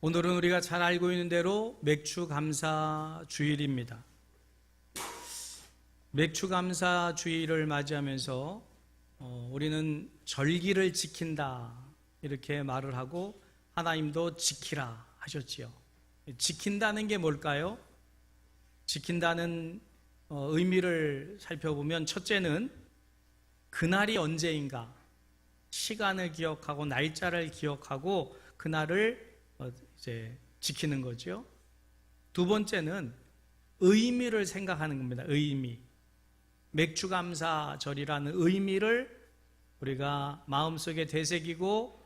오늘은 우리가 잘 알고 있는 대로 맥추감사 주일입니다. 맥추감사 주일을 맞이하면서 우리는 절기를 지킨다 이렇게 말을 하고 하나님도 지키라 하셨지요. 지킨다는 게 뭘까요? 지킨다는 의미를 살펴보면 첫째는 그날이 언제인가 시간을 기억하고 날짜를 기억하고 그날을 이제 지키는 거죠. 두 번째는 의미를 생각하는 겁니다. 의미. 맥추감사절이라는 의미를 우리가 마음속에 되새기고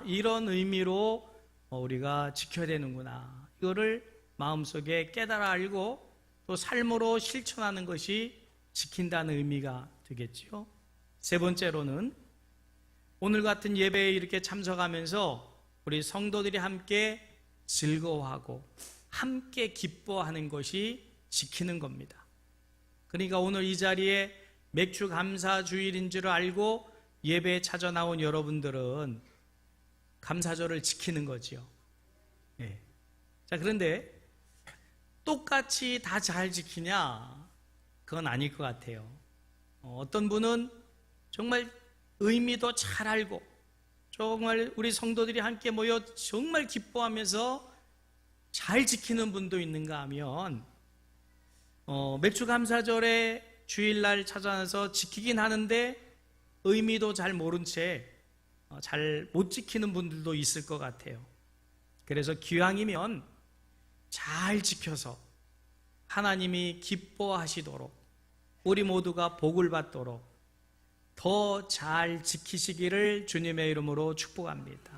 이런 의미로 우리가 지켜야 되는구나. 이거를 마음속에 깨달아 알고 또 삶으로 실천하는 것이 지킨다는 의미가 되겠죠. 세 번째로는 오늘 같은 예배에 이렇게 참석하면서 우리 성도들이 함께 즐거워하고 함께 기뻐하는 것이 지키는 겁니다. 그러니까 오늘 이 자리에 맥추감사 주일인 줄 알고 예배에 찾아 나온 여러분들은 감사절을 지키는 거지요. 네. 자, 그런데 똑같이 다 잘 지키냐? 그건 아닐 것 같아요. 어떤 분은 정말 의미도 잘 알고 정말 우리 성도들이 함께 모여 정말 기뻐하면서 잘 지키는 분도 있는가 하면 맥추감사절에 주일날 찾아나서 지키긴 하는데 의미도 잘 모른 채 잘 못 지키는 분들도 있을 것 같아요. 그래서 기왕이면 잘 지켜서 하나님이 기뻐하시도록 우리 모두가 복을 받도록 더 잘 지키시기를 주님의 이름으로 축복합니다.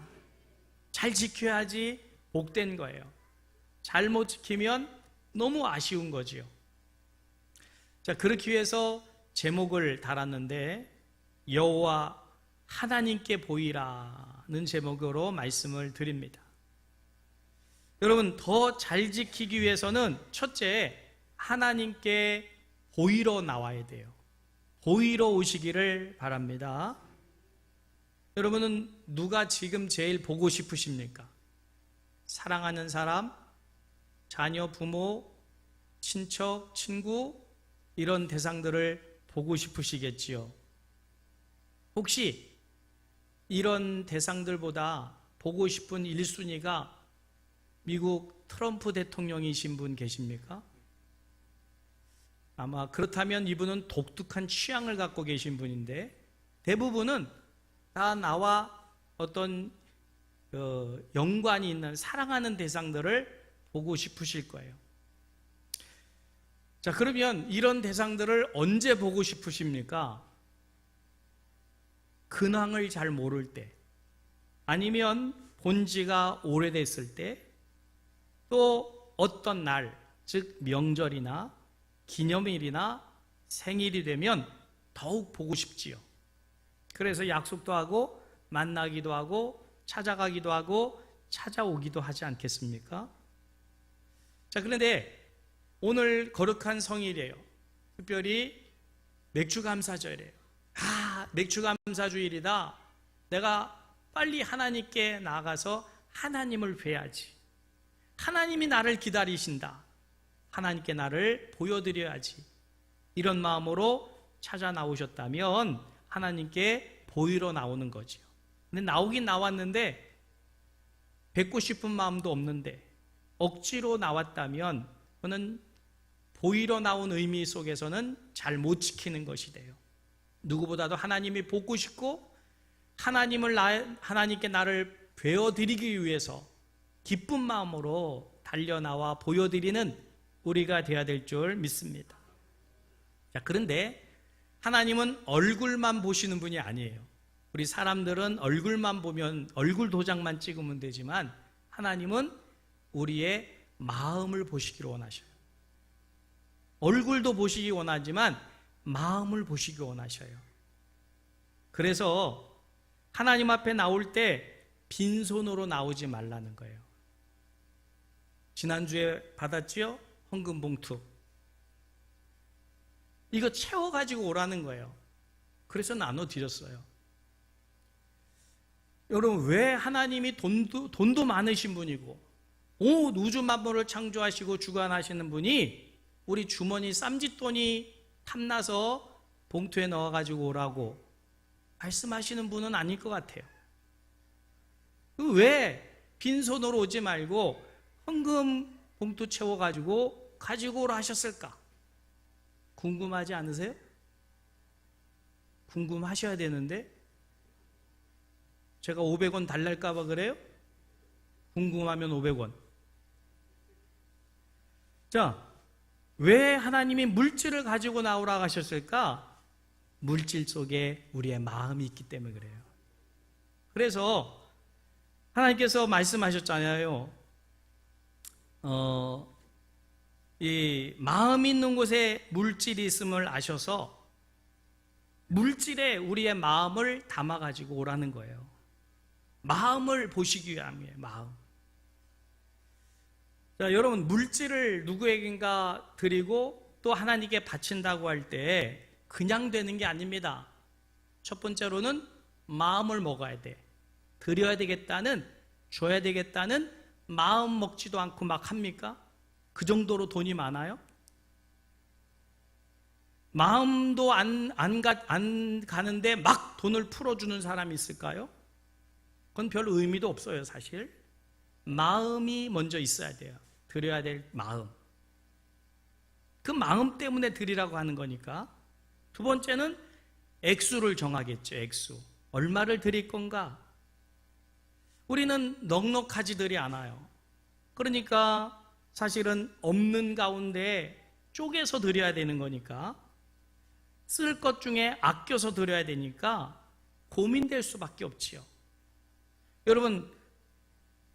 잘 지켜야지 복된 거예요. 잘못 지키면 너무 아쉬운 거지요. 자, 그렇기 위해서 제목을 달았는데 여호와 하나님께 보이라는 제목으로 말씀을 드립니다. 여러분, 더 잘 지키기 위해서는 첫째, 하나님께 보이러 나와야 돼요. 보이러 오시기를 바랍니다. 여러분은 누가 지금 제일 보고 싶으십니까? 사랑하는 사람, 자녀, 부모, 친척, 친구 이런 대상들을 보고 싶으시겠지요. 혹시 이런 대상들보다 보고 싶은 1순위가 미국 트럼프 대통령이신 분 계십니까? 아마 그렇다면 이분은 독특한 취향을 갖고 계신 분인데 대부분은 다 나와 어떤 연관이 있는 사랑하는 대상들을 보고 싶으실 거예요. 자, 그러면 이런 대상들을 언제 보고 싶으십니까? 근황을 잘 모를 때, 아니면 본 지가 오래됐을 때, 또 어떤 날, 즉 명절이나 기념일이나 생일이 되면 더욱 보고 싶지요. 그래서 약속도 하고 만나기도 하고 찾아가기도 하고 찾아오기도 하지 않겠습니까? 자, 그런데 오늘 거룩한 성일이에요. 특별히 맥추감사절이에요. 맥추감사주일이다. 내가 빨리 하나님께 나아가서 하나님을 뵈야지. 하나님이 나를 기다리신다. 하나님께 나를 보여드려야지. 이런 마음으로 찾아 나오셨다면 하나님께 보이러 나오는 거죠. 근데 나오긴 나왔는데 뵙고 싶은 마음도 없는데 억지로 나왔다면 그는 보이러 나온 의미 속에서는 잘 못 지키는 것이 돼요. 누구보다도 하나님이 보고 싶고 하나님께 나를 뵈어드리기 위해서 기쁜 마음으로 달려나와 보여드리는 우리가 되어야 될 줄 믿습니다. 자, 그런데 하나님은 얼굴만 보시는 분이 아니에요. 우리 사람들은 얼굴만 보면 얼굴 도장만 찍으면 되지만 하나님은 우리의 마음을 보시기를 원하셔요. 얼굴도 보시기 원하지만 마음을 보시기 원하셔요. 그래서 하나님 앞에 나올 때 빈손으로 나오지 말라는 거예요. 지난주에 받았지요? 헌금 봉투. 이거 채워가지고 오라는 거예요. 그래서 나눠드렸어요. 여러분, 왜 하나님이 돈도 많으신 분이고 온 우주 만물을 창조하시고 주관하시는 분이 우리 주머니 쌈짓돈이 탐나서 봉투에 넣어가지고 오라고 말씀하시는 분은 아닐 것 같아요. 왜 빈손으로 오지 말고 헌금 봉투 채워가지고 가지고 오라 하셨을까? 궁금하지 않으세요? 궁금하셔야 되는데 제가 500원 달랄까 봐 그래요? 궁금하면 500원. 자, 왜 하나님이 물질을 가지고 나오라 하셨을까? 물질 속에 우리의 마음이 있기 때문에 그래요. 그래서 하나님께서 말씀하셨잖아요. 이 마음 있는 곳에 물질이 있음을 아셔서 물질에 우리의 마음을 담아가지고 오라는 거예요. 마음을 보시기 위함이에요. 마음. 자, 여러분, 물질을 누구에겐가 드리고 또 하나님께 바친다고 할 때 그냥 되는 게 아닙니다. 첫 번째로는 마음을 먹어야 돼. 드려야 되겠다는, 줘야 되겠다는 마음 먹지도 않고 막 합니까? 그 정도로 돈이 많아요? 마음도 안 가는데 막 돈을 풀어주는 사람이 있을까요? 그건 별 의미도 없어요, 사실. 마음이 먼저 있어야 돼요. 드려야 될 마음. 그 마음 때문에 드리라고 하는 거니까. 두 번째는 액수를 정하겠죠, 액수. 얼마를 드릴 건가? 우리는 넉넉하지들이 않아요. 그러니까 사실은 없는 가운데 쪼개서 드려야 되는 거니까, 쓸 것 중에 아껴서 드려야 되니까 고민될 수밖에 없지요. 여러분,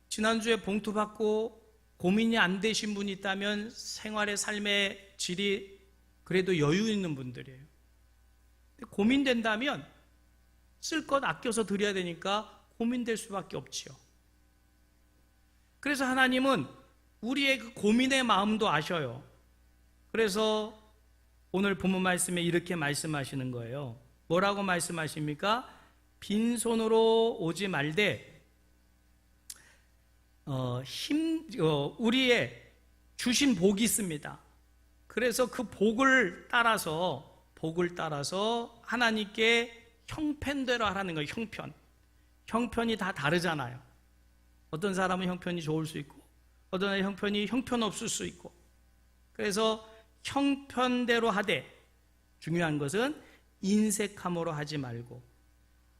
지난주에 봉투 받고 고민이 안 되신 분이 있다면 생활의 삶의 질이 그래도 여유 있는 분들이에요. 고민된다면 쓸 것 아껴서 드려야 되니까 고민될 수밖에 없지요. 그래서 하나님은 우리의 그 고민의 마음도 아셔요. 그래서 오늘 본문 말씀에 이렇게 말씀하시는 거예요. 뭐라고 말씀하십니까? 빈손으로 오지 말되 우리의 주신 복이 있습니다. 그래서 그 복을 따라서 하나님께 형편대로 하라는 거예요. 형편이 다 다르잖아요. 어떤 사람은 형편이 좋을 수 있고 어떤 사람은 형편이 형편없을 수 있고, 그래서 형편대로 하되, 중요한 것은 인색함으로 하지 말고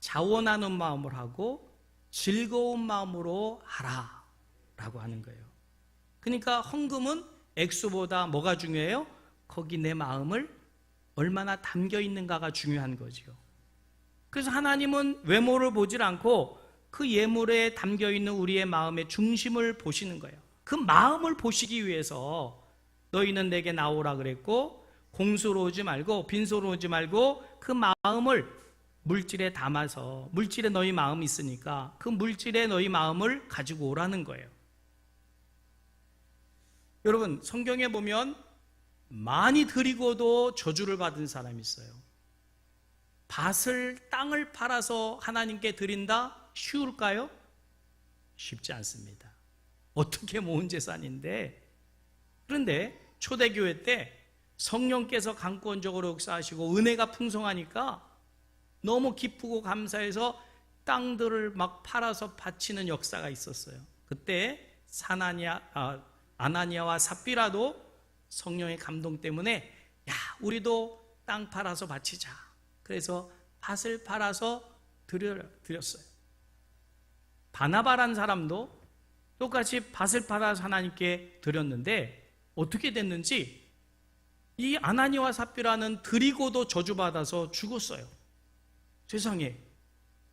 자원하는 마음으로 하고 즐거운 마음으로 하라 라고 하는 거예요. 그러니까 헌금은 액수보다 뭐가 중요해요? 거기 내 마음을 얼마나 담겨 있는가가 중요한 거죠. 그래서 하나님은 외모를 보질 않고 그 예물에 담겨 있는 우리의 마음의 중심을 보시는 거예요. 그 마음을 보시기 위해서 너희는 내게 나오라 그랬고, 공수로 오지 말고 빈소로 오지 말고 그 마음을 물질에 담아서, 물질에 너희 마음이 있으니까 그 물질에 너희 마음을 가지고 오라는 거예요. 여러분, 성경에 보면 많이 드리고도 저주를 받은 사람이 있어요. 땅을 팔아서 하나님께 드린다? 쉬울까요? 쉽지 않습니다. 어떻게 모은 재산인데. 그런데 초대교회 때 성령께서 강권적으로 역사하시고 은혜가 풍성하니까 너무 기쁘고 감사해서 땅들을 막 팔아서 바치는 역사가 있었어요. 그때 아나니아와 삽비라도 성령의 감동 때문에 우리도 땅 팔아서 바치자. 그래서 밭을 팔아서 드렸어요. 바나바란 사람도 똑같이 밭을 팔아서 하나님께 드렸는데 어떻게 됐는지, 이 아나니아와 삽비라는 드리고도 저주받아서 죽었어요. 세상에,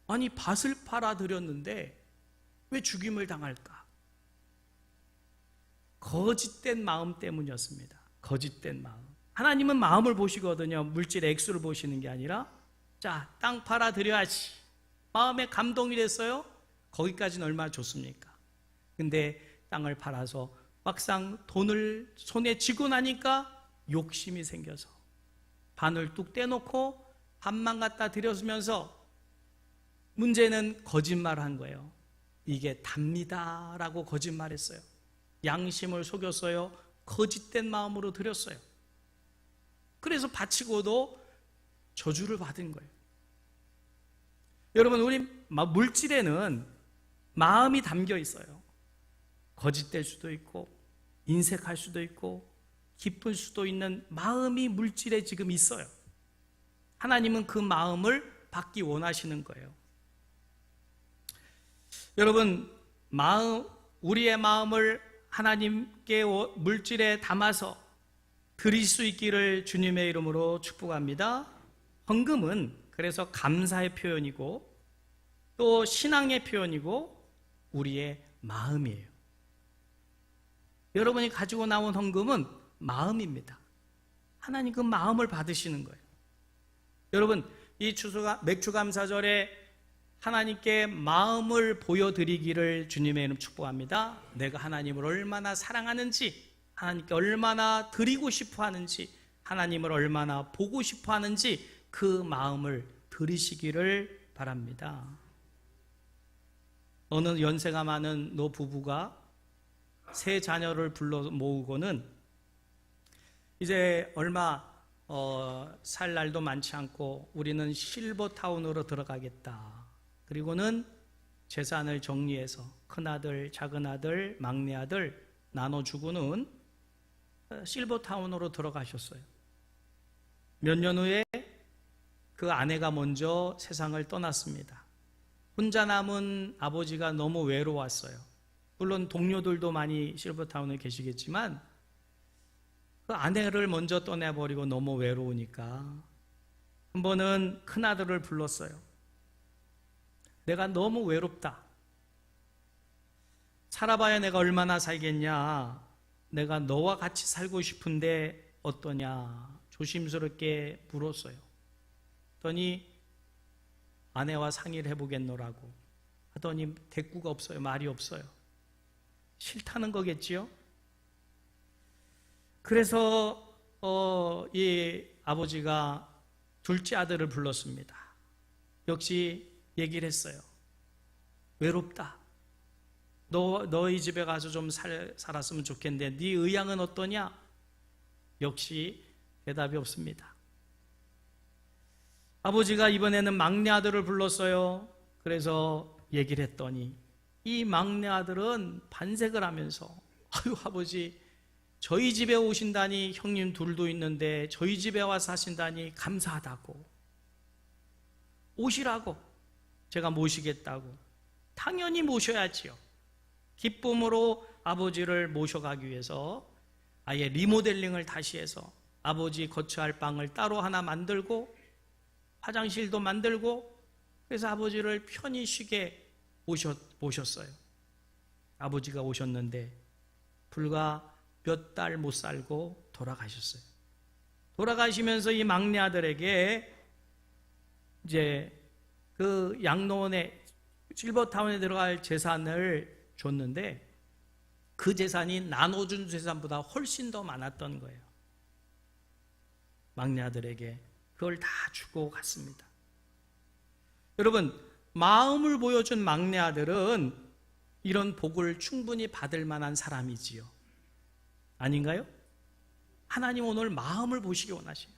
아니 밭을 팔아 드렸는데 왜 죽임을 당할까? 거짓된 마음 때문이었습니다. 거짓된 마음. 하나님은 마음을 보시거든요. 물질의 액수를 보시는 게 아니라, 자, 땅 팔아 드려야지. 마음에 감동이 됐어요? 거기까지는 얼마나 좋습니까? 근데 땅을 팔아서 막상 돈을 손에 쥐고 나니까 욕심이 생겨서 반을 뚝 떼놓고 반만 갖다 드렸으면서 문제는 거짓말을 한 거예요. 이게 답니다 라고 거짓말했어요. 양심을 속였어요. 거짓된 마음으로 드렸어요. 그래서 바치고도 저주를 받은 거예요. 여러분, 우리 물질에는 마음이 담겨 있어요. 거짓될 수도 있고 인색할 수도 있고 기쁠 수도 있는 마음이 물질에 지금 있어요. 하나님은 그 마음을 받기 원하시는 거예요. 여러분, 우리의 마음을 하나님께 물질에 담아서 드릴 수 있기를 주님의 이름으로 축복합니다. 헌금은 그래서 감사의 표현이고 또 신앙의 표현이고 우리의 마음이에요. 여러분이 가지고 나온 헌금은 마음입니다. 하나님 그 마음을 받으시는 거예요. 여러분, 이 맥주감사절에 하나님께 마음을 보여드리기를 주님의 이름 축복합니다. 내가 하나님을 얼마나 사랑하는지, 하나님께 얼마나 드리고 싶어 하는지, 하나님을 얼마나 보고 싶어 하는지 그 마음을 들으시기를 바랍니다. 어느 연세가 많은 노부부가 세 자녀를 불러 모으고는 이제 얼마 살 날도 많지 않고 우리는 실버타운으로 들어가겠다. 그리고는 재산을 정리해서 큰아들, 작은아들, 막내아들 나눠주고는 실버타운으로 들어가셨어요. 몇 년 후에 그 아내가 먼저 세상을 떠났습니다. 혼자 남은 아버지가 너무 외로웠어요. 물론 동료들도 많이 실버타운에 계시겠지만 그 아내를 먼저 떠나버리고 너무 외로우니까 한 번은 큰아들을 불렀어요. 내가 너무 외롭다. 살아봐야 내가 얼마나 살겠냐. 내가 너와 같이 살고 싶은데 어떠냐. 조심스럽게 물었어요. 그랬더니 아내와 상의를 해보겠노라고 하더니 대꾸가 없어요. 말이 없어요. 싫다는 거겠지요. 그래서 이 아버지가 둘째 아들을 불렀습니다. 역시 얘기를 했어요. 외롭다. 너희 집에 가서 좀 살았으면 좋겠는데 네 의향은 어떠냐? 역시 대답이 없습니다. 아버지가 이번에는 막내 아들을 불렀어요. 그래서 얘기를 했더니 이 막내 아들은 반색을 하면서 아유 아버지 저희 집에 오신다니 형님 둘도 있는데 저희 집에 와서 사신다니 감사하다고 오시라고 제가 모시겠다고 당연히 모셔야지요. 기쁨으로 아버지를 모셔가기 위해서 아예 리모델링을 다시 해서 아버지 거처할 방을 따로 하나 만들고 화장실도 만들고 그래서 아버지를 편히 쉬게 모셨어요. 아버지가 오셨는데 불과 몇 달 못 살고 돌아가셨어요. 돌아가시면서 이 막내 아들에게 이제 그 양로원에 실버타운에 들어갈 재산을 줬는데 그 재산이 나눠준 재산보다 훨씬 더 많았던 거예요. 막내 아들에게 그걸 다 주고 갔습니다. 여러분, 마음을 보여준 막내 아들은 이런 복을 충분히 받을 만한 사람이지요. 아닌가요? 하나님 오늘 마음을 보시기 원하시요.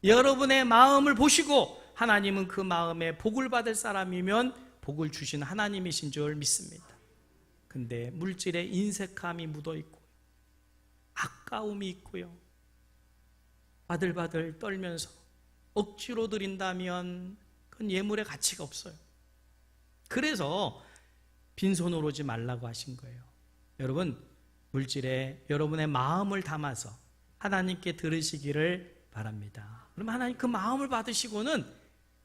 여러분의 마음을 보시고 하나님은 그 마음에 복을 받을 사람이면 복을 주신 하나님이신 줄 믿습니다. 근데 물질에 인색함이 묻어있고 아까움이 있고요. 바들바들 떨면서 억지로 드린다면 그건 예물의 가치가 없어요. 그래서 빈손으로 오지 말라고 하신 거예요. 여러분, 물질에 여러분의 마음을 담아서 하나님께 들으시기를 바랍니다. 그럼 하나님 그 마음을 받으시고는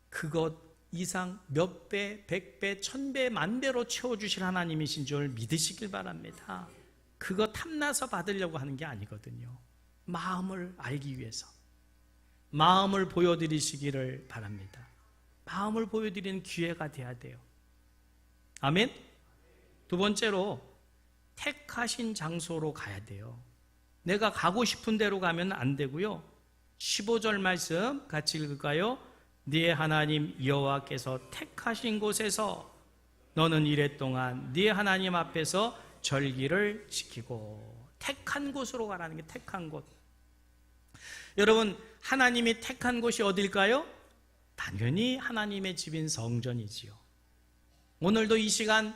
그것 이상 몇 배, 100배, 1000배, 만배로 채워주실 하나님이신 줄 믿으시길 바랍니다. 그거 탐나서 받으려고 하는 게 아니거든요. 마음을 알기 위해서 마음을 보여드리시기를 바랍니다. 마음을 보여드리는 기회가 돼야 돼요. 아멘. 두 번째로 택하신 장소로 가야 돼요. 내가 가고 싶은 데로 가면 안 되고요. 15절 말씀 같이 읽을까요? 네 하나님 여호와께서 택하신 곳에서 너는 이래 동안 네 하나님 앞에서 절기를 지키고. 택한 곳으로 가라는 게 택한 곳. 여러분, 하나님이 택한 곳이 어딜까요? 당연히 하나님의 집인 성전이지요. 오늘도 이 시간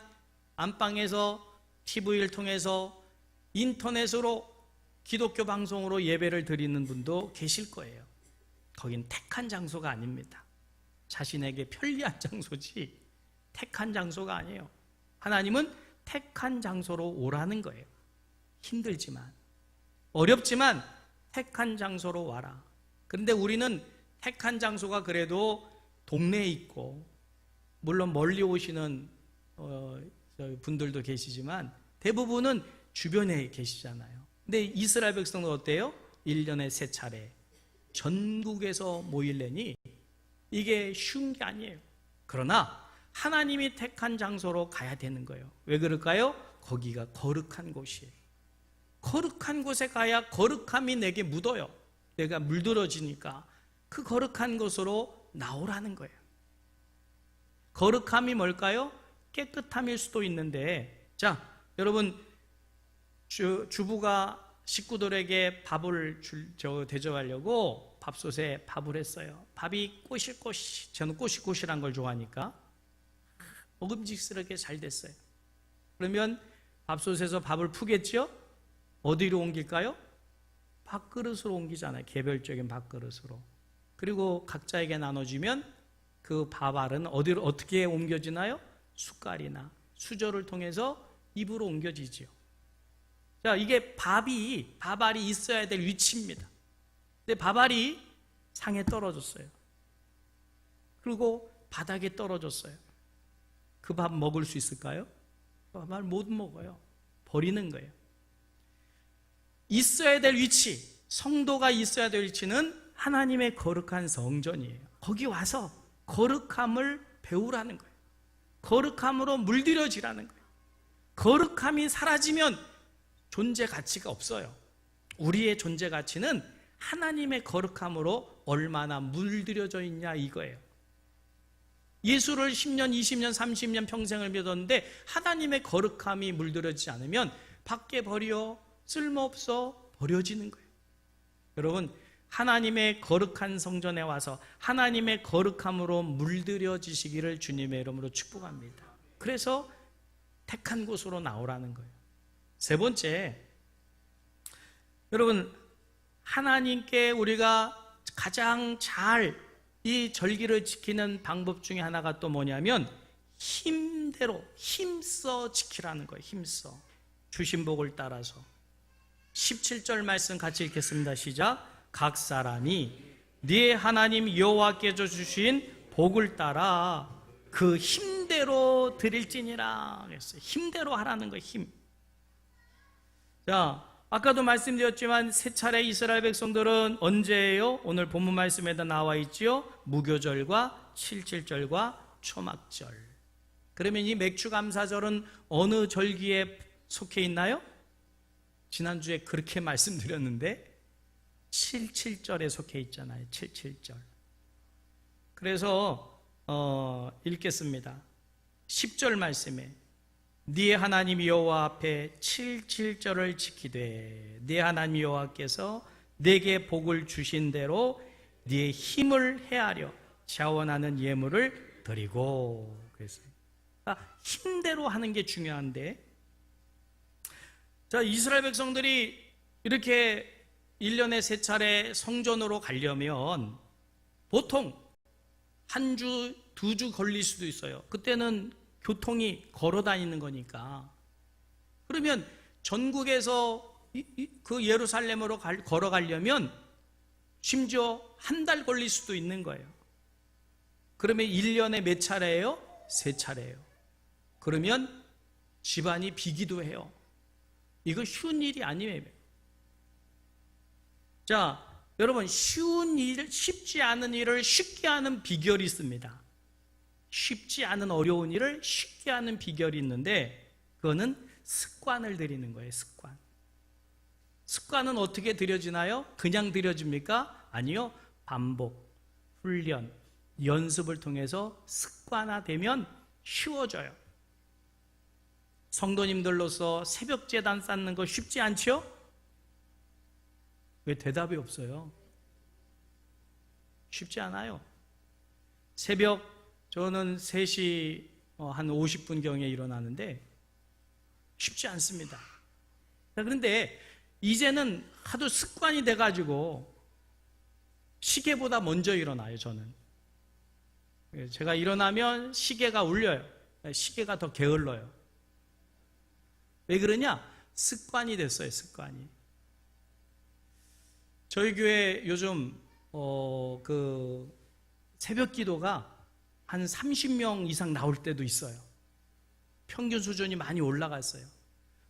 안방에서 TV를 통해서 인터넷으로 기독교 방송으로 예배를 드리는 분도 계실 거예요. 거긴 택한 장소가 아닙니다. 자신에게 편리한 장소지 택한 장소가 아니에요. 하나님은 택한 장소로 오라는 거예요. 힘들지만, 어렵지만 택한 장소로 와라. 그런데 우리는 택한 장소가 그래도 동네에 있고, 물론 멀리 오시는 분들도 계시지만 대부분은 주변에 계시잖아요. 근데 이스라엘 백성은 어때요? 1년에 3차례 전국에서 모이려니 이게 쉬운 게 아니에요. 그러나 하나님이 택한 장소로 가야 되는 거예요. 왜 그럴까요? 거기가 거룩한 곳이에요. 거룩한 곳에 가야 거룩함이 내게 묻어요. 내가 물들어지니까 그 거룩한 곳으로 나오라는 거예요. 거룩함이 뭘까요? 깨끗함일 수도 있는데, 자, 여러분, 주부가 식구들에게 밥을 대접하려고 밥솥에 밥을 했어요. 밥이 꼬실꼬실, 저는 꼬실꼬실한 걸 좋아하니까 먹음직스럽게 잘 됐어요. 그러면 밥솥에서 밥을 푸겠죠? 어디로 옮길까요? 밥그릇으로 옮기잖아요. 개별적인 밥그릇으로. 그리고 각자에게 나눠주면 그 밥알은 어디로 어떻게 옮겨지나요? 숟갈이나 수저를 통해서 입으로 옮겨지지요. 자, 이게 밥알이 있어야 될 위치입니다. 근데 밥알이 상에 떨어졌어요. 그리고 바닥에 떨어졌어요. 그 밥 먹을 수 있을까요? 밥알 못 먹어요. 버리는 거예요. 있어야 될 위치, 성도가 있어야 될 위치는 하나님의 거룩한 성전이에요. 거기 와서 거룩함을 배우라는 거예요. 거룩함으로 물들여지라는 거예요. 거룩함이 사라지면 존재 가치가 없어요. 우리의 존재 가치는 하나님의 거룩함으로 얼마나 물들여져 있냐 이거예요. 예수를 10년, 20년, 30년 평생을 믿었는데 하나님의 거룩함이 물들여지지 않으면 밖에 버려, 쓸모없어, 버려지는 거예요. 여러분, 하나님의 거룩한 성전에 와서 하나님의 거룩함으로 물들여지시기를 주님의 이름으로 축복합니다. 그래서 택한 곳으로 나오라는 거예요. 세 번째, 여러분, 하나님께 우리가 가장 잘 이 절기를 지키는 방법 중에 하나가 또 뭐냐면 힘대로 힘써 지키라는 거예요. 힘써. 주신 복을 따라서. 17절 말씀 같이 읽겠습니다. 시작. 각 사람이 네 하나님 여호와께서 주신 복을 따라 그 힘대로 드릴지니라 그랬어요. 힘대로 하라는 거예요. 힘. 자, 아까도 말씀드렸지만 3차례 이스라엘 백성들은 언제예요? 오늘 본문 말씀에도 나와 있지요. 무교절과 77절과 초막절. 그러면 이 맥주감사절은 어느 절기에 속해 있나요? 지난주에 그렇게 말씀드렸는데 77절에 속해 있잖아요. 77절. 그래서 읽겠습니다. 10절 말씀에 네 하나님 여호와 앞에 77절을 지키되 네 하나님 여호와께서 내게 복을 주신 대로 네 힘을 헤아려 자원하는 예물을 드리고. 그랬어요. 힘대로 하는 게 중요한데, 자, 이스라엘 백성들이 이렇게 1년에 3차례 성전으로 가려면 보통 한 주, 2주 걸릴 수도 있어요. 그때는 교통이 걸어 다니는 거니까. 그러면 전국에서 그 예루살렘으로 걸어가려면 심지어 한 달 걸릴 수도 있는 거예요. 그러면 1년에 몇 차례예요? 3차례예요. 그러면 집안이 비기도 해요. 이거 쉬운 일이 아니에요. 자, 여러분, 쉽지 않은 일을 쉽게 하는 비결이 있습니다. 쉽지 않은 어려운 일을 쉽게 하는 비결이 있는데 그거는 습관을 들이는 거예요. 습관. 습관은 어떻게 들여지나요? 그냥 들여집니까? 아니요. 반복, 훈련, 연습을 통해서 습관화되면 쉬워져요. 성도님들로서 새벽 제단 쌓는 거 쉽지 않죠? 왜 대답이 없어요? 쉽지 않아요. 새벽 저는 3시 한 50분경에 일어나는데 쉽지 않습니다. 그런데 이제는 하도 습관이 돼가지고 시계보다 먼저 일어나요, 저는. 제가 일어나면 시계가 울려요. 시계가 더 게을러요. 왜 그러냐? 습관이 됐어요, 습관이. 저희 교회 요즘 새벽 기도가 한 30명 이상 나올 때도 있어요. 평균 수준이 많이 올라갔어요.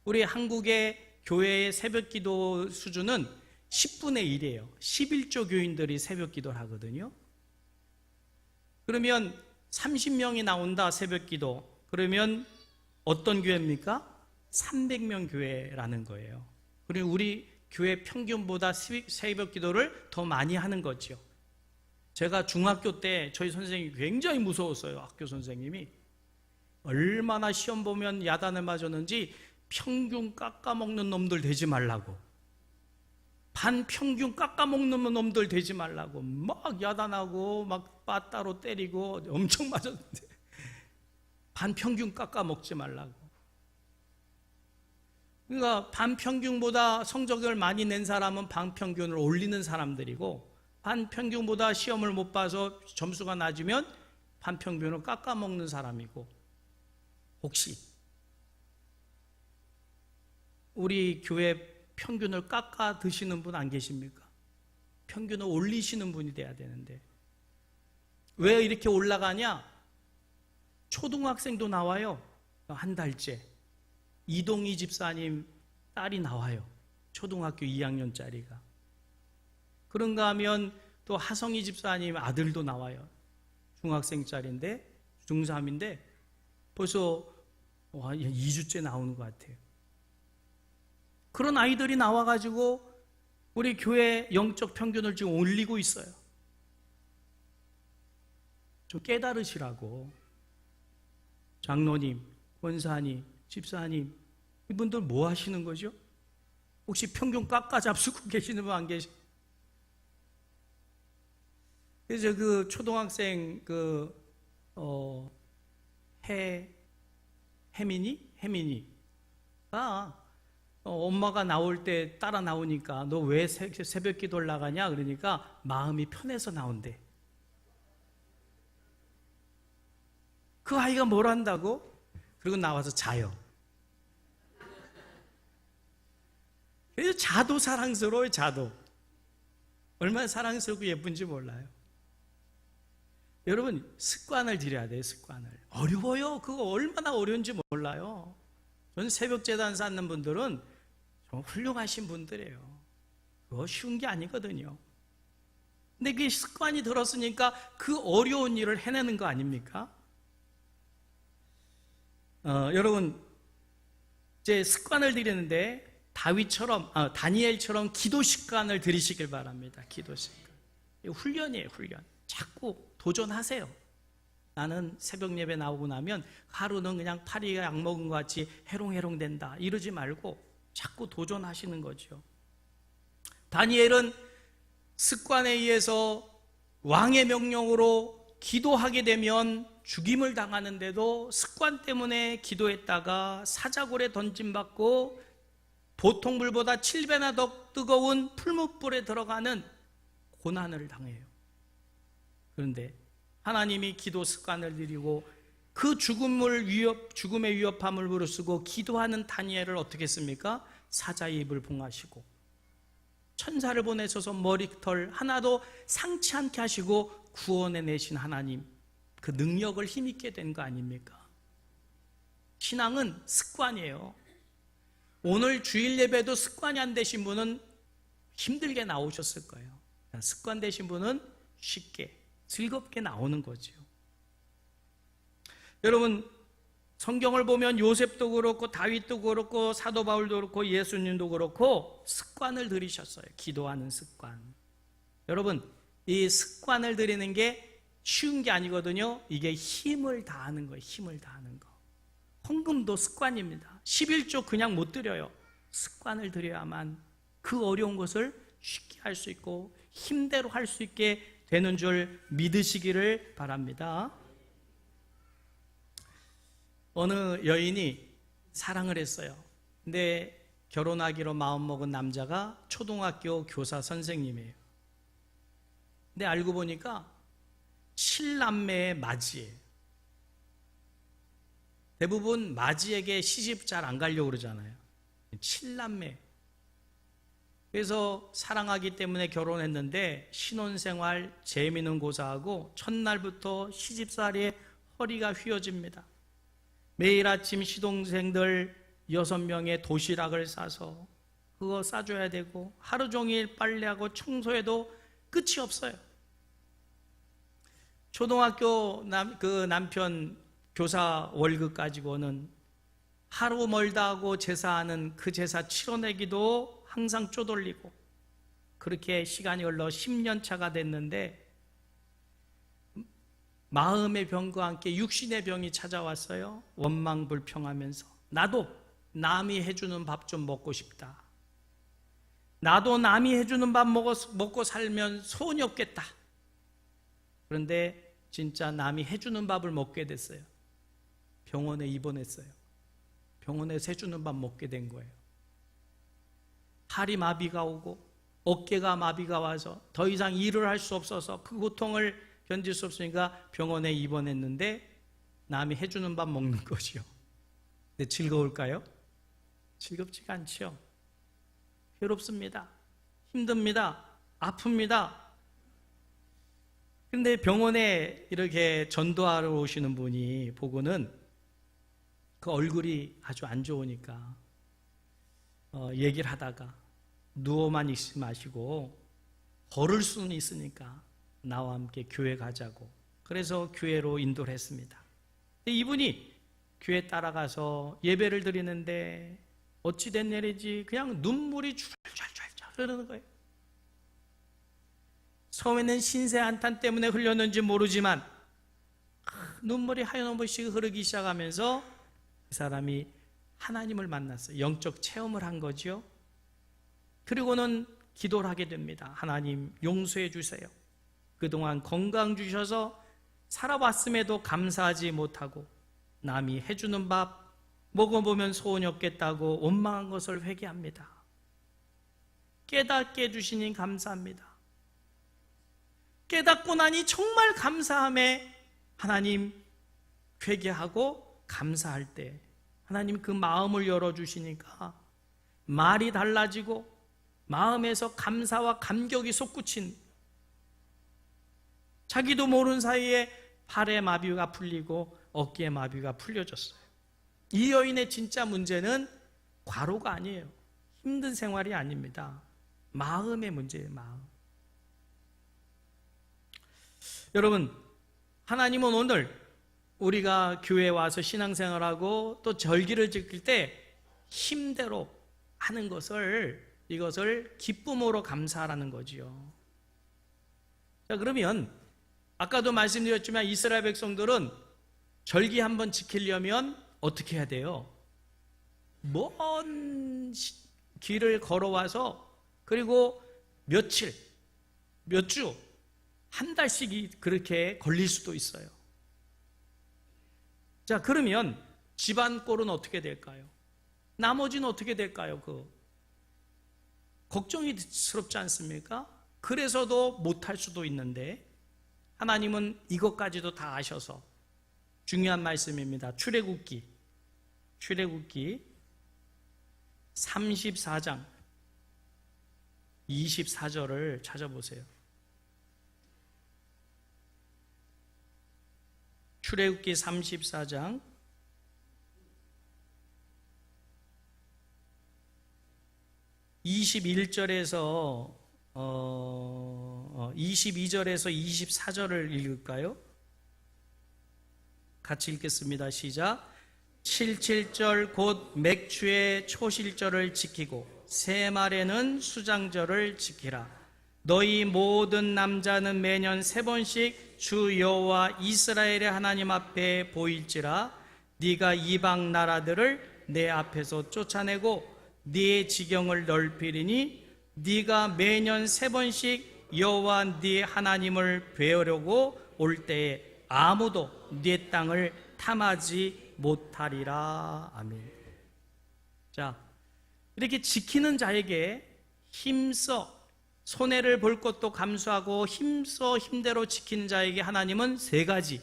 우리 한국의 교회의 새벽 기도 수준은 10분의 1이에요. 11조 교인들이 새벽 기도를 하거든요. 그러면 30명이 나온다, 새벽 기도. 그러면 어떤 교회입니까? 300명 교회라는 거예요. 그리고 우리 교회 평균보다 새벽 기도를 더 많이 하는 거죠. 제가 중학교 때 저희 선생님이 굉장히 무서웠어요. 학교 선생님이. 얼마나 시험 보면 야단을 맞았는지 평균 깎아먹는 놈들 되지 말라고. 반평균 깎아먹는 놈들 되지 말라고. 막 야단하고 막 빠따로 때리고 엄청 맞았는데 반평균 깎아먹지 말라고. 그러니까 반평균보다 성적을 많이 낸 사람은 반평균을 올리는 사람들이고, 반평균보다 시험을 못 봐서 점수가 낮으면 반평균을 깎아먹는 사람이고, 혹시 우리 교회 평균을 깎아 드시는 분 안 계십니까? 평균을 올리시는 분이 돼야 되는데 왜 이렇게 올라가냐? 초등학생도 나와요. 한 달째 이동희 집사님 딸이 나와요. 초등학교 2학년짜리가. 그런가 하면 또 하성희 집사님 아들도 나와요. 중학생짜리인데, 중3인데 벌써 2주째 나오는 것 같아요. 그런 아이들이 나와가지고 우리 교회 영적 평균을 지금 올리고 있어요. 좀 깨달으시라고. 장로님, 권사님, 집사님, 이분들 뭐 하시는 거죠? 혹시 평균 깎아 잡수고 계시는 분 안 계시? 그래서 그 초등학생 혜민이가 엄마가 나올 때 따라 나오니까 너 왜 새벽 기도를 나가냐? 그러니까 마음이 편해서 나온대. 그 아이가 뭘 한다고? 그리고 나와서 자요. 그래서 자도 사랑스러워요, 자도. 얼마나 사랑스럽고 예쁜지 몰라요. 여러분, 습관을 들여야 돼요, 습관을. 어려워요. 그거 얼마나 어려운지 몰라요. 저는 새벽 제단 쌓는 분들은 정말 훌륭하신 분들이에요. 그거 쉬운 게 아니거든요. 근데 그게 습관이 들었으니까 그 어려운 일을 해내는 거 아닙니까? 여러분, 이제 습관을 들이는데 다니엘처럼 기도 습관을 들이시길 바랍니다. 기도 습관. 훈련이에요, 훈련. 자꾸 도전하세요. 나는 새벽 예배 나오고 나면 하루는 그냥 파리가 약 먹은 것 같이 해롱해롱 된다. 이러지 말고 자꾸 도전하시는 거죠. 다니엘은 습관에 의해서 왕의 명령으로 기도하게 되면 죽임을 당하는데도 습관 때문에 기도했다가 사자굴에 던짐받고 보통 불보다 7배나 더 뜨거운 풀무불에 들어가는 고난을 당해요. 그런데 하나님이 기도 습관을 들이고 그 죽음의 위협함을 무릅쓰고 기도하는 다니엘을 어떻게 했습니까? 사자의 입을 봉하시고 천사를 보내셔서 머리털 하나도 상치 않게 하시고 구원해내신 하나님, 그 능력을 힘있게 된 거 아닙니까? 신앙은 습관이에요. 오늘 주일 예배도 습관이 안 되신 분은 힘들게 나오셨을 거예요. 습관 되신 분은 쉽게 즐겁게 나오는 거죠. 여러분, 성경을 보면 요셉도 그렇고 다윗도 그렇고 사도 바울도 그렇고 예수님도 그렇고 습관을 들이셨어요. 기도하는 습관. 여러분, 이 습관을 들이는 게 쉬운 게 아니거든요. 이게 힘을 다하는 거예요. 힘을 다하는 거. 헌금도 습관입니다. 11조 그냥 못 드려요. 습관을 들여야만 그 어려운 것을 쉽게 할 수 있고 힘대로 할 수 있게 되는 줄 믿으시기를 바랍니다. 어느 여인이 사랑을 했어요. 근데 결혼하기로 마음먹은 남자가 초등학교 교사 선생님이에요. 근데 알고 보니까 7남매의 맞이예요. 대부분 맞이에게 시집 잘 안 가려고 그러잖아요. 7남매. 그래서 사랑하기 때문에 결혼했는데 신혼생활 재미는 고사하고 첫날부터 시집살이에 허리가 휘어집니다. 매일 아침 시동생들 6명의 도시락을 싸서 그거 싸줘야 되고 하루 종일 빨래하고 청소해도 끝이 없어요. 초등학교 남편 교사 월급 가지고는 하루 멀다 하고 제사하는 그 제사 치러내기도 항상 쪼돌리고 그렇게 시간이 흘러 10년 차가 됐는데 마음의 병과 함께 육신의 병이 찾아왔어요. 원망불평하면서 나도 남이 해주는 밥 좀 먹고 싶다. 나도 남이 해주는 밥 먹고 살면 소원이 없겠다. 그런데 진짜 남이 해주는 밥을 먹게 됐어요. 병원에 입원했어요. 병원에서 해주는 밥 먹게 된 거예요. 팔이 마비가 오고 어깨가 마비가 와서 더 이상 일을 할 수 없어서 그 고통을 견딜 수 없으니까 병원에 입원했는데 남이 해주는 밥 먹는 거죠. 근데 즐거울까요? 즐겁지가 않죠. 괴롭습니다. 힘듭니다. 아픕니다. 그런데 병원에 이렇게 전도하러 오시는 분이 보고는 그 얼굴이 아주 안 좋으니까 얘기를 하다가 누워만 있지 마시고 걸을 수는 있으니까 나와 함께 교회 가자고. 그래서 교회로 인도를 했습니다. 이분이 교회 따라가서 예배를 드리는데 어찌 된 일인지 그냥 눈물이 촤촤촤 흐르는 거예요. 처음에는 신세 한탄 때문에 흘렸는지 모르지만 눈물이 하염없이 흐르기 시작하면서 그 사람이 하나님을 만났어요. 영적 체험을 한 거죠. 그리고는 기도를 하게 됩니다. 하나님 용서해 주세요. 그동안 건강 주셔서 살아왔음에도 감사하지 못하고 남이 해주는 밥 먹어보면 소원이 없겠다고 원망한 것을 회개합니다. 깨닫게 해주시니 감사합니다. 깨닫고 나니 정말 감사함에 하나님 회개하고 감사할 때 하나님 그 마음을 열어주시니까 말이 달라지고 마음에서 감사와 감격이 솟구친, 자기도 모르는 사이에 팔의 마비가 풀리고 어깨의 마비가 풀려졌어요. 이 여인의 진짜 문제는 과로가 아니에요. 힘든 생활이 아닙니다. 마음의 문제예요. 마음. 여러분, 하나님은 오늘 우리가 교회에 와서 신앙생활하고 또 절기를 지킬 때 힘대로 하는 이것을 기쁨으로 감사하라는 거지요. 자, 그러면 아까도 말씀드렸지만 이스라엘 백성들은 절기 한번 지키려면 어떻게 해야 돼요? 먼 길을 걸어와서 그리고 며칠, 몇 주, 한 달씩이 그렇게 걸릴 수도 있어요. 자, 그러면 집안 꼴은 어떻게 될까요? 나머지는 어떻게 될까요? 걱정이 스럽지 않습니까? 그래서도 못할 수도 있는데 하나님은 이것까지도 다 아셔서 중요한 말씀입니다. 출애굽기 34장 24절을 찾아보세요. 출애굽기 34장 22절에서 24절을 읽을까요? 같이 읽겠습니다. 시작. 77절 곧 맥추의 초실절을 지키고 세 말에는 수장절을 지키라. 너희 모든 남자는 매년 3번씩 주 여호와 이스라엘의 하나님 앞에 보일지라. 네가 이방 나라들을 내 앞에서 쫓아내고 네 지경을 넓히리니 네가 매년 3번씩 여호와 네 하나님을 뵈려고 올 때에 아무도 네 땅을 탐하지 못하리라. 아멘. 자, 이렇게 지키는 자에게 힘써 손해를 볼 것도 감수하고 힘써 힘대로 지키는 자에게 하나님은 3가지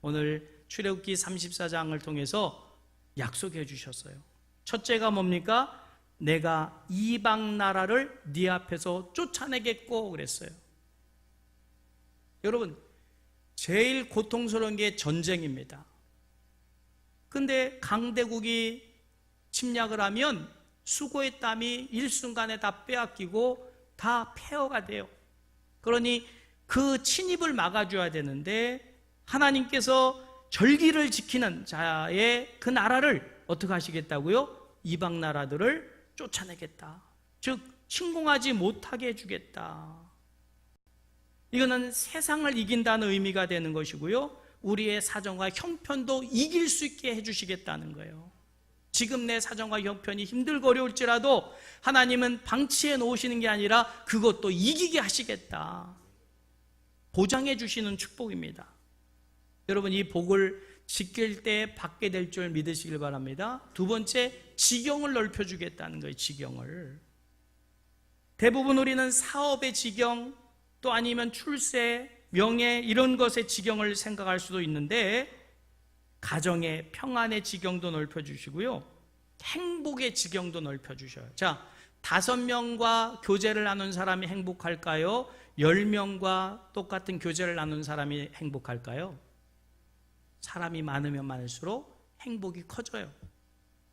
오늘 출애굽기 34장을 통해서 약속해 주셨어요. 첫째가 뭡니까? 내가 이방 나라를 네 앞에서 쫓아내겠고 그랬어요. 여러분, 제일 고통스러운 게 전쟁입니다. 근데 강대국이 침략을 하면 수고의 땀이 일순간에 다 빼앗기고 다 폐허가 돼요. 그러니 그 침입을 막아줘야 되는데 하나님께서 절기를 지키는 자의 그 나라를 어떻게 하시겠다고요? 이방 나라들을 쫓아내겠다. 즉 침공하지 못하게 해주겠다. 이거는 세상을 이긴다는 의미가 되는 것이고요, 우리의 사정과 형편도 이길 수 있게 해주시겠다는 거예요. 지금 내 사정과 형편이 힘들고 어려울지라도 하나님은 방치해 놓으시는 게 아니라 그것도 이기게 하시겠다. 보장해 주시는 축복입니다. 여러분, 이 복을 지킬 때 받게 될 줄 믿으시길 바랍니다. 두 번째, 지경을 넓혀주겠다는 거예요. 지경을. 대부분 우리는 사업의 지경, 또 아니면 출세, 명예 이런 것의 지경을 생각할 수도 있는데 가정의 평안의 지경도 넓혀주시고요, 행복의 지경도 넓혀주셔요. 자, 5명과 교제를 나눈 사람이 행복할까요? 10명과 똑같은 교제를 나눈 사람이 행복할까요? 사람이 많으면 많을수록 행복이 커져요.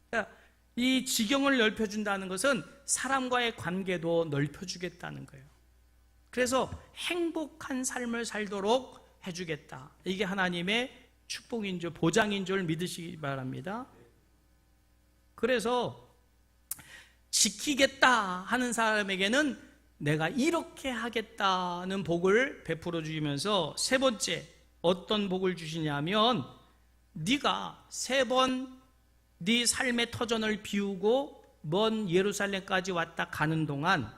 그러니까 이 지경을 넓혀준다는 것은 사람과의 관계도 넓혀주겠다는 거예요. 그래서 행복한 삶을 살도록 해주겠다. 이게 하나님의 축복인 줄, 보장인 줄 믿으시기 바랍니다. 그래서 지키겠다 하는 사람에게는 내가 이렇게 하겠다는 복을 베풀어 주시면서, 3번째 어떤 복을 주시냐면, 네가 3번 네 삶의 터전을 비우고 먼 예루살렘까지 왔다 가는 동안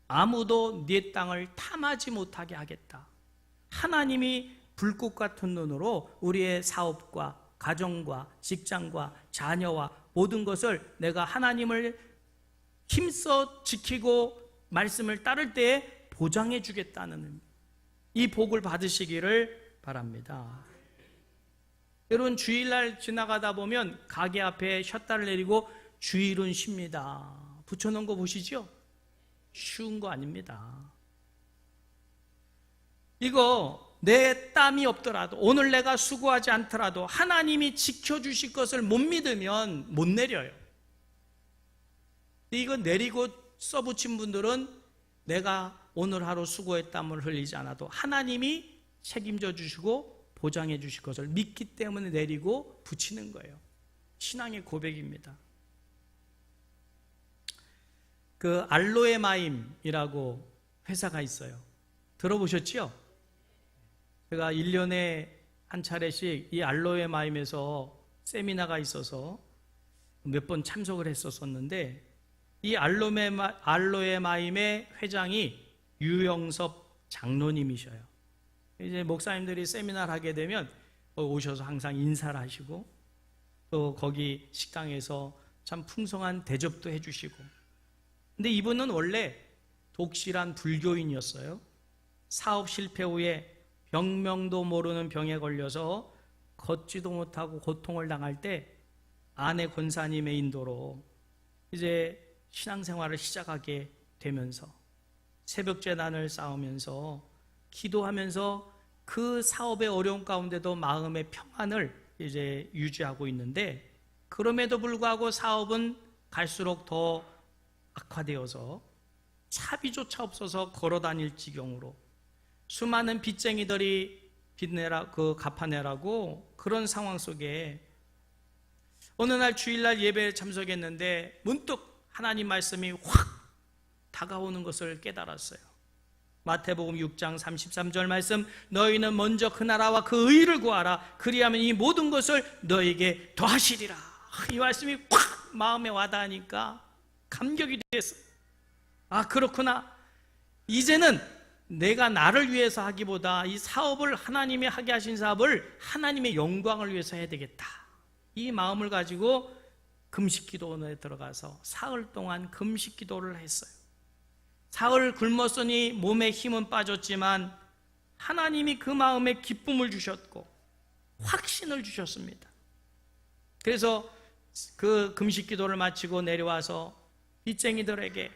아무도 네 땅을 탐하지 못하게 하겠다. 하나님이 불꽃 같은 눈으로 우리의 사업과 가정과 직장과 자녀와 모든 것을 내가 하나님을 힘써 지키고 말씀을 따를 때에 보장해 주겠다는 이 복을 받으시기를 바랍니다. 여러분, 주일날 지나가다 보면 가게 앞에 셔터를 내리고 주일은 쉽니다 붙여놓은 거 보시죠? 쉬운 거 아닙니다. 이거 내 땀이 없더라도, 오늘 내가 수고하지 않더라도 하나님이 지켜주실 것을 못 믿으면 못 내려요. 이거 내리고 써붙인 분들은 내가 오늘 하루 수고의 땀을 흘리지 않아도 하나님이 책임져 주시고 보장해 주실 것을 믿기 때문에 내리고 붙이는 거예요. 신앙의 고백입니다. 그 알로에마임이라고 회사가 있어요. 들어보셨지요? 제가 1년에 한 차례씩 이 알로에마임에서 세미나가 있어서 몇 번 참석을 했었는데, 이 알로에마임의 회장이 유영섭 장로님이셔요. 이제 목사님들이 세미나를 하게 되면 오셔서 항상 인사를 하시고, 또 거기 식당에서 참 풍성한 대접도 해주시고. 근데 이분은 원래 독실한 불교인이었어요. 사업 실패 후에 병명도 모르는 병에 걸려서 걷지도 못하고 고통을 당할 때 아내 권사님의 인도로 이제 신앙생활을 시작하게 되면서 새벽 제단을 쌓으면서 기도하면서 그 사업의 어려움 가운데도 마음의 평안을 이제 유지하고 있는데, 그럼에도 불구하고 사업은 갈수록 더 악화되어서 차비조차 없어서 걸어 다닐 지경으로, 수많은 빚쟁이들이 갚아내라고 그런 상황 속에 어느 날 주일날 예배에 참석했는데 문득 하나님 말씀이 확 다가오는 것을 깨달았어요. 마태복음 6장 33절 말씀, 너희는 먼저 그 나라와 그 의를 구하라. 그리하면 이 모든 것을 너희에게 더하시리라. 이 말씀이 확 마음에 와닿으니까 감격이 됐어요. 아, 그렇구나. 이제는 내가 나를 위해서 하기보다 이 사업을, 하나님이 하게 하신 사업을 하나님의 영광을 위해서 해야 되겠다. 이 마음을 가지고 금식기도원에 들어가서 사흘 동안 금식기도를 했어요. 사흘 굶었으니 몸에 힘은 빠졌지만 하나님이 그 마음에 기쁨을 주셨고 확신을 주셨습니다. 그래서 그 금식기도를 마치고 내려와서 빚쟁이들에게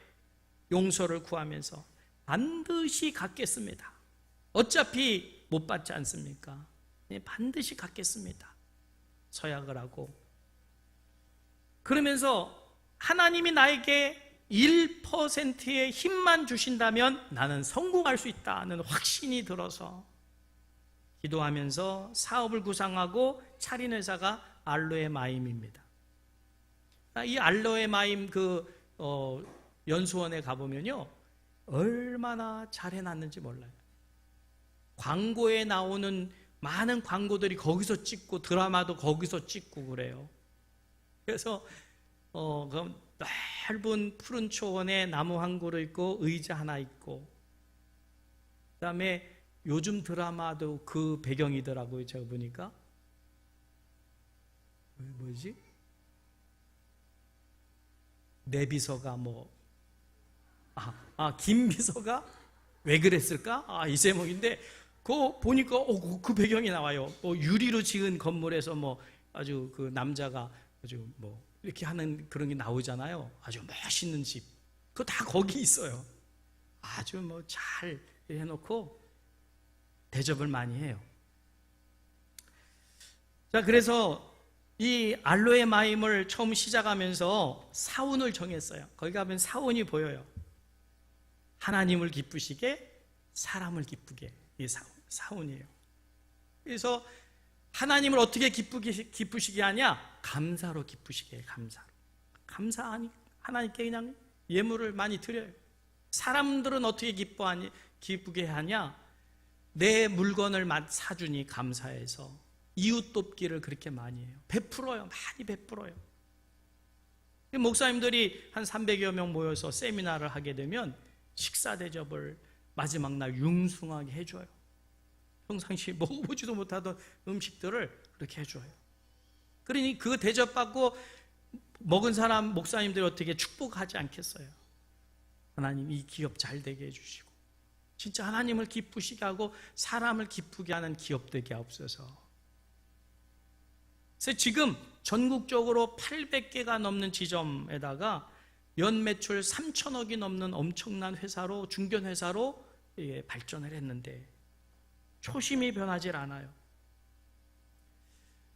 용서를 구하면서 반드시 갚겠습니다. 어차피 못 받지 않습니까? 반드시 갚겠습니다. 서약을 하고, 그러면서 하나님이 나에게 1%의 힘만 주신다면 나는 성공할 수 있다는 확신이 들어서 기도하면서 사업을 구상하고 차린 회사가 알로에 마임입니다. 이 알로에 마임 연수원에 가보면요, 얼마나 잘 해놨는지 몰라요. 광고에 나오는 많은 광고들이 거기서 찍고 드라마도 거기서 찍고 그래요. 그래서 그 넓은 푸른 초원에 나무 한 그루 있고 의자 하나 있고, 그 다음에 요즘 드라마도 그 배경이더라고요. 제가 보니까 뭐지? 내 비서가 김비서가 왜 그랬을까? 이 제목인데, 그거 보니까 그 배경이 나와요. 유리로 지은 건물에서 아주 그 남자가 아주 이렇게 하는 그런 게 나오잖아요. 아주 멋있는 집. 그거 다 거기 있어요. 아주 잘 해놓고 대접을 많이 해요. 자, 그래서 이 알로에 마임을 처음 시작하면서 사운을 정했어요. 거기 가면 사운이 보여요. 하나님을 기쁘시게, 사람을 기쁘게. 이 사운이에요. 그래서 하나님을 어떻게 기쁘시게 하냐? 감사로 기쁘시게 해요. 감사하니 하나님께 그냥 예물을 많이 드려요. 사람들은 어떻게 기쁘게 하냐? 내 물건을 사주니 감사해서 이웃 돕기를 그렇게 많이 해요. 베풀어요. 많이 베풀어요. 목사님들이 한 300여 명 모여서 세미나를 하게 되면 식사 대접을 마지막 날 융숭하게 해줘요. 평상시에 먹어보지도 못하던 음식들을 그렇게 해줘요. 그러니 그 대접받고 먹은 사람 목사님들이 어떻게 축복하지 않겠어요? 하나님 이 기업 잘 되게 해주시고 진짜 하나님을 기쁘시게 하고 사람을 기쁘게 하는 기업 되게 하옵소서. 그래서 지금 전국적으로 800개가 넘는 지점에다가 연 매출 3천억이 넘는 엄청난 회사로, 중견회사로 발전을 했는데 초심이 변하질 않아요.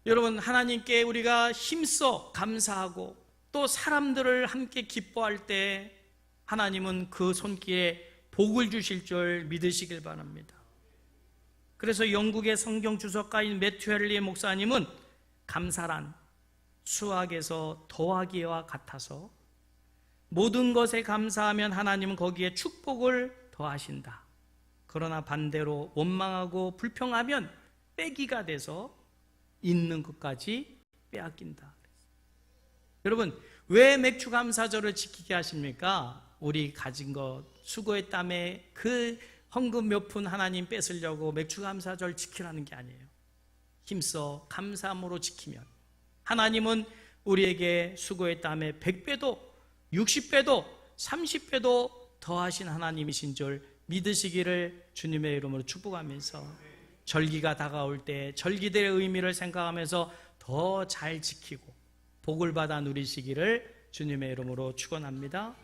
여러분, 하나님께 우리가 힘써 감사하고 또 사람들을 함께 기뻐할 때 하나님은 그 손길에 복을 주실 줄 믿으시길 바랍니다. 그래서 영국의 성경 주석가인 매튜 헨리 목사님은 감사란 수학에서 더하기와 같아서 모든 것에 감사하면 하나님은 거기에 축복을 더하신다. 그러나 반대로 원망하고 불평하면 빼기가 돼서 있는 것까지 빼앗긴다. 여러분, 왜 맥주감사절을 지키게 하십니까? 우리 가진 것, 수고의 땀에 그 헌금 몇 푼 하나님 뺏으려고 맥주감사절 지키라는 게 아니에요. 힘써 감사함으로 지키면 하나님은 우리에게 수고의 땀에 100배도 60배도 30배도 더하신 하나님이신 줄 믿으시기를 주님의 이름으로 축복하면서 절기가 다가올 때 절기들의 의미를 생각하면서 더 잘 지키고 복을 받아 누리시기를 주님의 이름으로 축원합니다.